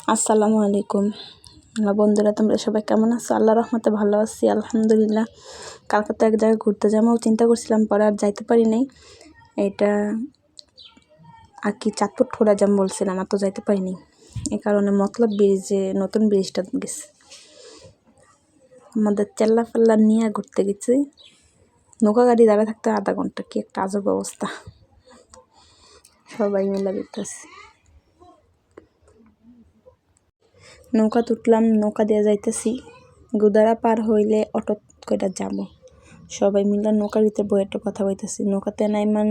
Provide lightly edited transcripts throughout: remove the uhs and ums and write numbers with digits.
আসসালামু আলাইকুম বন্ধুরা, তোমরা সবাই কেমন আছো? আল্লাহ রহমতে ভালো আছি, আলহামদুলিল্লাহ। কালকে তো এক জায়গায় ঘুরতে যাবো চিন্তা করছিলাম, পরে আর যাইতে পারি নাই। এটা আর কি চাঁদপুর ঠোড়া যাম বলছিলাম, আর তো যাইতে পারিনি। এই কারণে মতলব ব্রিজে, নতুন ব্রিজটা গেছি। আমাদের চেল্লা ফেল্লা নিয়ে ঘুরতে গেছি। নৌকা গাড়ি দাঁড়া থাকতে আধা ঘন্টা, কি একটা আজব অবস্থা। সবাই মিলে দেখতেছি। নৌকা তুটলাম, নৌকা দিয়ে যাইতেছি। গুদারা পার হইলে অটো কইটা যাব। সবাই মিলে নৌকার ভিতরে বই একটা কথা বলতেছি। নৌকাতে নাইমান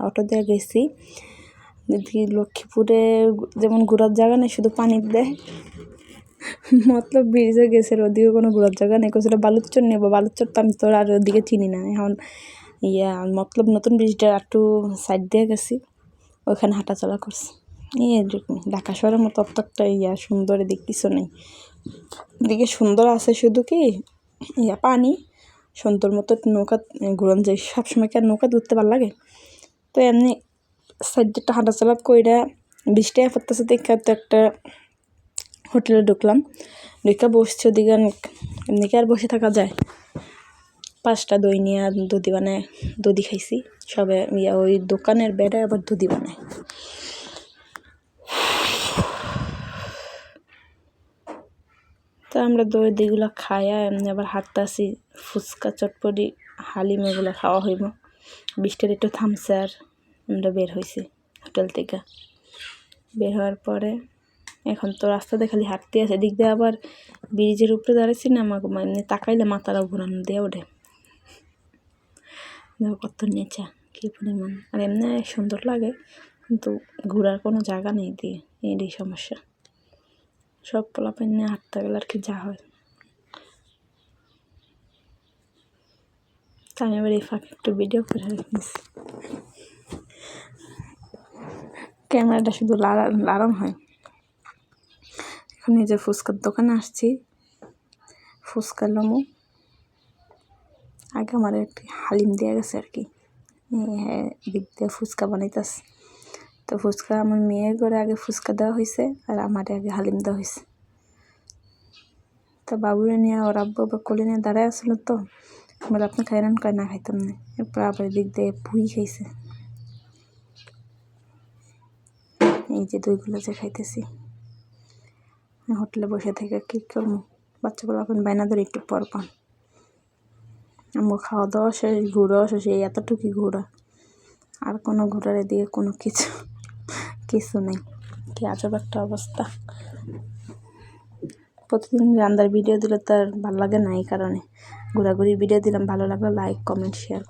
অটো দিয়ে গেছি। লক্ষ্মীপুরে যেমন ঘোরার জায়গা নেই, শুধু পানির দেয়। মতলব ব্রিজে গেছে, ওদিকে কোনো ঘোরার জায়গা নেই। কোথাও বালুচর নেবো, বালুচর তো আমি তোর আর ওদিকে চিনি না। এখন মতলব নতুন ব্রিজটা একটু সাইড দিয়ে গেছি, ওইখানে হাঁটাচলা করছি। এরকম ঢাকা শহরের মতো অত একটা সুন্দর এদিকে কিছু নেই। এদিকে সুন্দর আছে শুধু কি পানি সুন্দর মতো নৌকা ঘুরান যায়। সবসময় কি আর নৌকা ধরতে ভালো লাগে? তো এমনি সাইডটা হাঁটাচলা কইরা বৃষ্টি পড়তেছে দেখে তো একটা হোটেলে ঢুকলাম। ঢুকা বসছে, ওদিকে এমনি কি আর বসে থাকা যায়? 5টা দই নিয়ে দুধি বানায়, দুধি খাইছি সবে। ওই দোকানের বেড়ে আবার দুধি বানায়। তো আমরা দইগুলো খাইয়া এমনি আবার হাঁটতেছি। ফুচকা, চটপটি, হালিম এগুলো খাওয়া হইব। বৃষ্টির একটু থামছে আর আমরা বের হয়েছি হোটেল থেকে। বের হওয়ার পরে এখন তো রাস্তাতে খালি হাঁটতে আছে। এদিক দিয়ে আবার ব্রিজের উপরে দাঁড়াইছি না, আমাকে এমনি তাকাইলে মাথাটা ঘুরানো দিয়ে ওঠে। দেখো কত নেচা, কী পরিমাণ। আর এমনি সুন্দর লাগে, কিন্তু ঘোরার কোনো জায়গা নেই দিয়ে, এই সমস্যা। সব পোলাপান নিয়ে হাঁটতে গেলে আর কি যা হয়। আমি এবার এই ফাঁকে একটু ভিডিও করে রেখেছি। ক্যামেরাটা শুধু লাড়ানো হয়। এখন এই যে ফুচকার দোকানে আসছি, ফুচকা লমু। আগে আমার একটি হালিম দেওয়া গেছে আর কি। হ্যাঁ, দিক দিয়ে ফুচকা বানাইতেছে। তো ফুচকা আমার মেয়ের করে আগে ফুচকা দেওয়া হয়েছে, আর আমার আগে হালিম দেওয়া হয়েছে। তো বাবুরে নিয়ে ওর আব্বু বা কোলে নিয়ে দাঁড়ায় আসলো। তো বলে আপনি খাইলেন, কয় না খাইতাম না। এরপর আবার দিক দিয়ে পুরি খাইছে। এই যে দইগুলো যে খাইতেছি, হোটেলে বসে থেকে কী করবো? বাচ্চাগুলো এখন বাইনা ধরে একটু পর পান। আমার খাওয়া দাওয়া শেষ, ঘোরাও শেষ, এই এতটুকুই ঘোরা। আর কোনো ঘোরার এদিকে কোনো কিছু নেই। কি আজব একটা অবস্থা। প্রতিদিন রান্নার ভিডিও দিলে তো আর ভালো লাগে না, এই কারণে ঘোরাঘুরির ভিডিও দিলাম। ভালো লাগলে লাইক, কমেন্ট, শেয়ার করে।